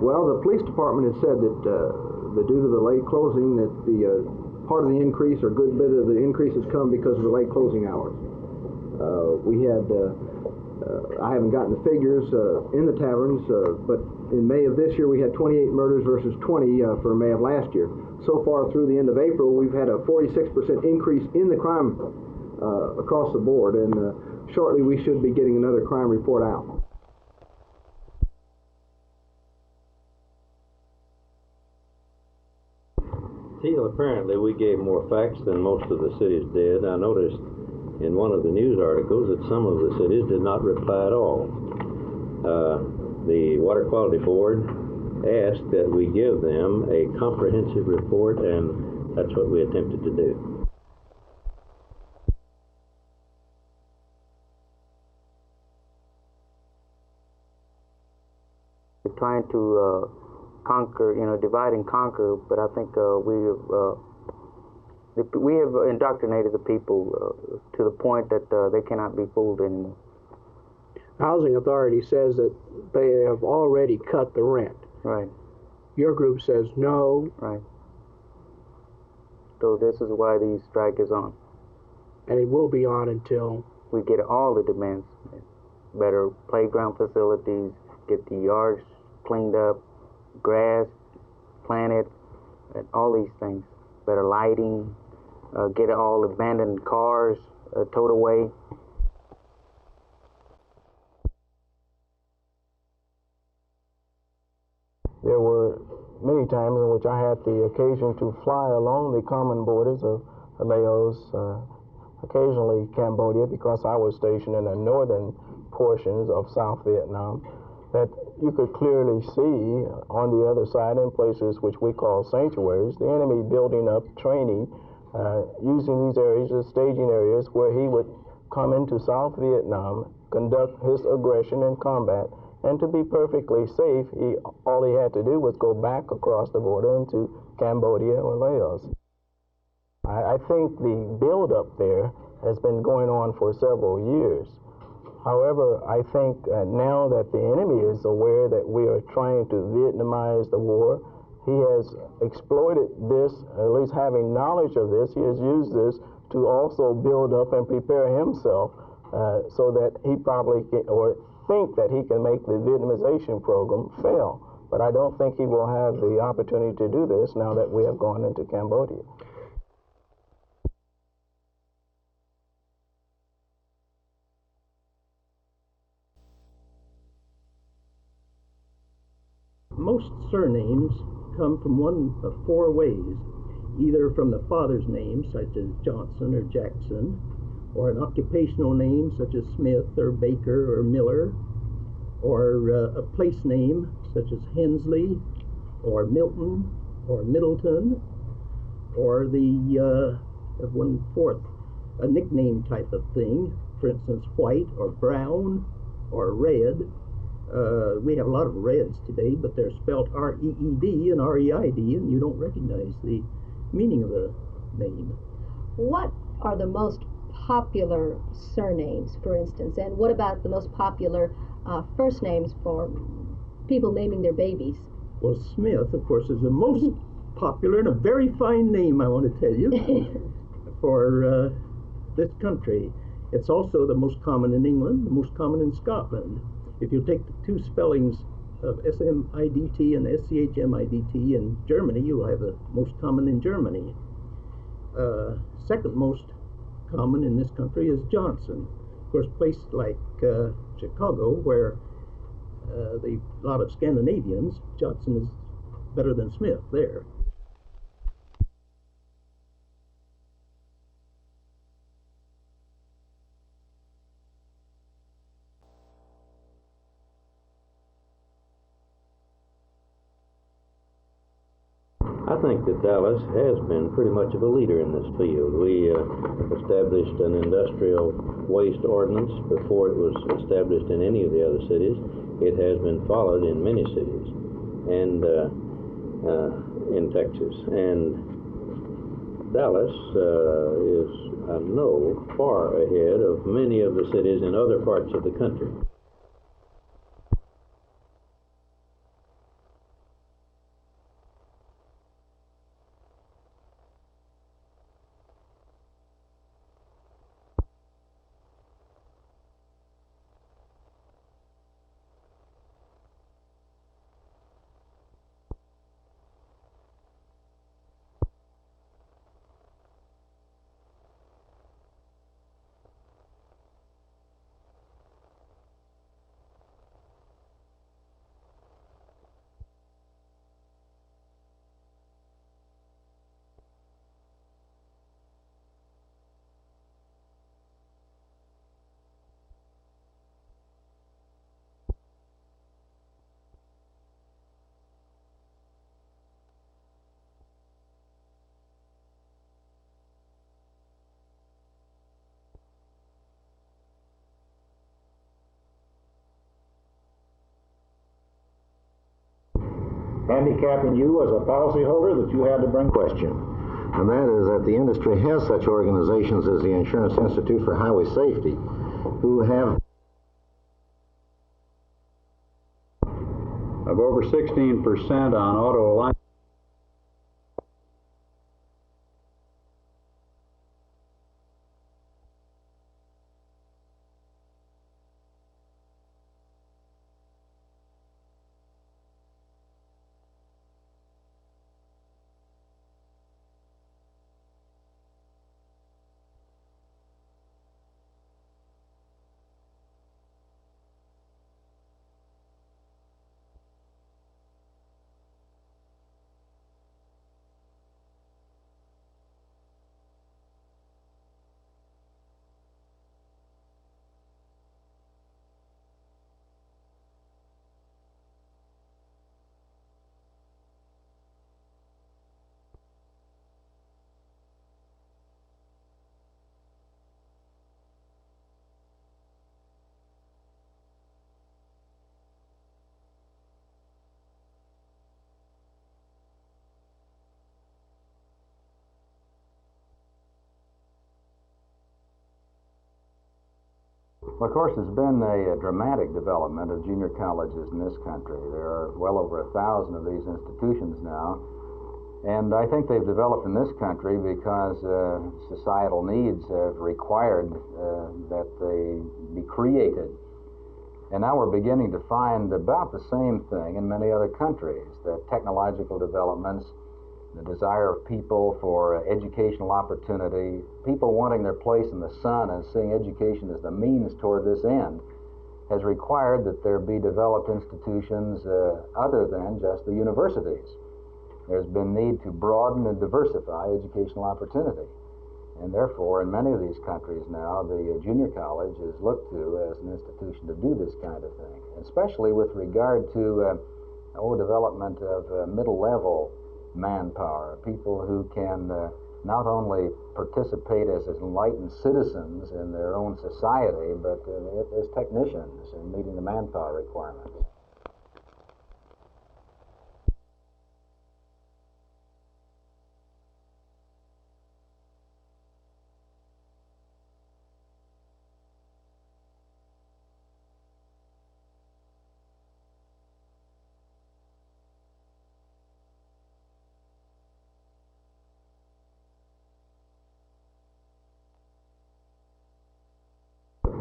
Well, the police department has said that due to the late closing, that the part of the increase, or a good bit of the increase, has come because of the late closing hours. We had, I haven't gotten the figures in the taverns, but in May of this year we had 28 murders versus 20 for May of last year. So far through the end of April, we've had a 46% increase in the crime across the board, and shortly we should be getting another crime report out. Teel, apparently we gave more facts than most of the cities did. I noticed in one of the news articles that some of the cities did not reply at all. The Water Quality Board asked that we give them a comprehensive report, and that's what we attempted to do. We're trying to conquer, divide and conquer, but I think we have indoctrinated the people to the point that they cannot be fooled anymore. Housing Authority says that they have already cut the rent. Right. Your group says no. Right. So this is why the strike is on. And it will be on until we get all the demands. Better playground facilities, get the yards cleaned up, grass planted, and all these things. Better lighting, get all abandoned cars towed away. There were many times in which I had the occasion to fly along the common borders of Laos, occasionally Cambodia, because I was stationed in the northern portions of South Vietnam, that you could clearly see on the other side, in places which we call sanctuaries, the enemy building up training, using these areas as staging areas where he would come into South Vietnam, conduct his aggression and combat, and to be perfectly safe, all he had to do was go back across the border into Cambodia or Laos. I think the build-up there has been going on for several years. However, I think now that the enemy is aware that we are trying to Vietnamize the war, he has exploited this, at least having knowledge of this. He has used this to also build up and prepare himself so that he probably think that he can make the Vietnamization program fail. But I don't think he will have the opportunity to do this now that we have gone into Cambodia. Most surnames come from one of four ways, either from the father's name, such as Johnson or Jackson, or an occupational name such as Smith or Baker or Miller, or a place name such as Hensley or Milton or Middleton, or the one fourth, a nickname type of thing, for instance, White or Brown or Red. We have a lot of Reds today, but they're spelled R-E-E-D and R-E-I-D, and you don't recognize the meaning of the name. What are the most popular surnames, for instance, and what about the most popular first names for people naming their babies? Well, Smith, of course, is the most popular and a very fine name, I want to tell you, for this country. It's also the most common in England, the most common in Scotland. If you take the two spellings of S-M-I-D-T and S-C-H-M-I-D-T in Germany, you will have the most common in Germany. Second most common in this country is Johnson. Of course, places like Chicago, where a lot of Scandinavians, Johnson is better than Smith there. I think that Dallas has been pretty much of a leader in this field. We established an industrial waste ordinance before it was established in any of the other cities. It has been followed in many cities and in Texas. And Dallas is, I know, far ahead of many of the cities in other parts of the country. handicapping you as a policyholder that you had to bring question. And that is that the industry has such organizations as the Insurance Institute for Highway Safety, who have of over 16% on auto alignment. Well, of course, it's been a dramatic development of junior colleges in this country. There are well over 1,000 of these institutions now, and I think they've developed in this country because societal needs have required that they be created. And now we're beginning to find about the same thing in many other countries, that technological developments, the desire of people for educational opportunity, people wanting their place in the sun and seeing education as the means toward this end, has required that there be developed institutions other than just the universities. There's been need to broaden and diversify educational opportunity. And therefore, in many of these countries now, the junior college is looked to as an institution to do this kind of thing, especially with regard to development of middle-level manpower, people who can not only participate as enlightened citizens in their own society, but as technicians in meeting the manpower requirements.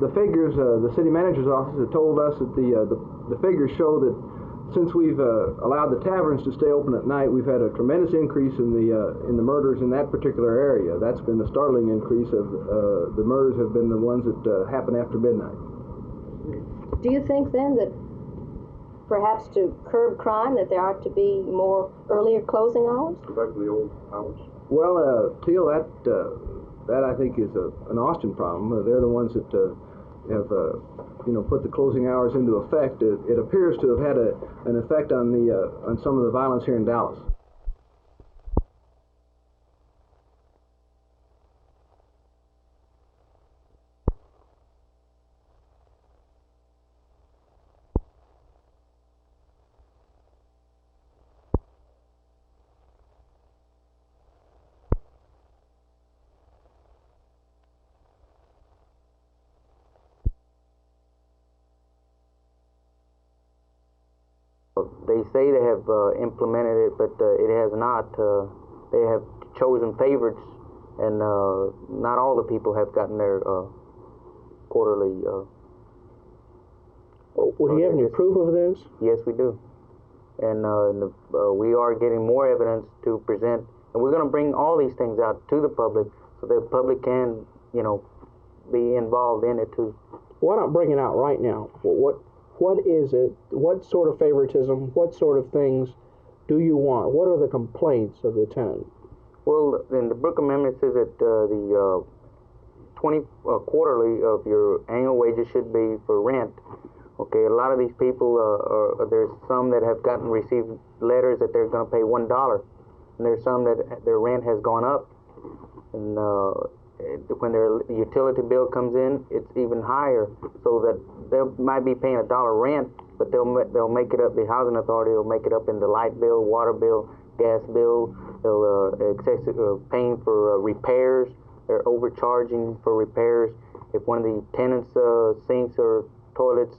The figures, the city manager's office has told us that the figures show that since we've allowed the taverns to stay open at night, we've had a tremendous increase in the murders in that particular area. That's been the startling increase of the murders have been the ones that happen after midnight. Do you think then that perhaps to curb crime that there ought to be more earlier closing hours? Go back to the old hours. Well, Teel, that I think is an Austin problem. They're the ones that have put the closing hours into effect. It appears to have had an effect on some of the violence here in Dallas. They say they have implemented it, but it has not. They have chosen favorites, and not all the people have gotten their quarterly. Would you have any proof of this? Yes, we do. And we are getting more evidence to present, and we're going to bring all these things out to the public so that the public can, be involved in it too. Why not bring it out right now? What is it? What sort of favoritism? What sort of things do you want? What are the complaints of the tenant? Well, in the Brooke Amendment says that the 20 quarterly of your annual wages should be for rent. Okay, a lot of these people, there's some that have received letters that they're going to pay $1, and there's some that their rent has gone up, and when their utility bill comes in, it's even higher, so that they might be paying $1 rent, but they'll make it up. The housing authority will make it up in the light bill, water bill, gas bill. They'll paying for repairs. They're overcharging for repairs. If one of the tenants' sinks or toilets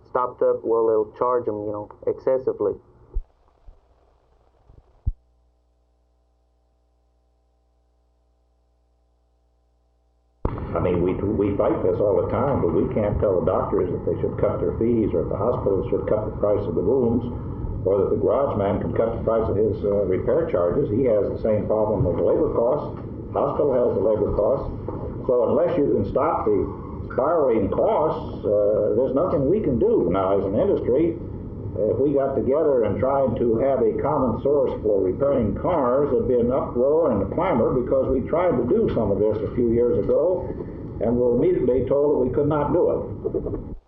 stopped up, well, they'll charge them, excessively. I mean, we fight this all the time, but we can't tell the doctors that they should cut their fees, or if the hospitals should cut the price of the rooms, or that the garage man can cut the price of his repair charges. He has the same problem with the labor costs. Hospital has the labor costs. So unless you can stop the spiraling costs, there's nothing we can do. Now, as an industry, if we got together and tried to have a common source for repairing cars, there'd be an uproar and a clamor, because we tried to do some of this a few years ago and were immediately told that we could not do it.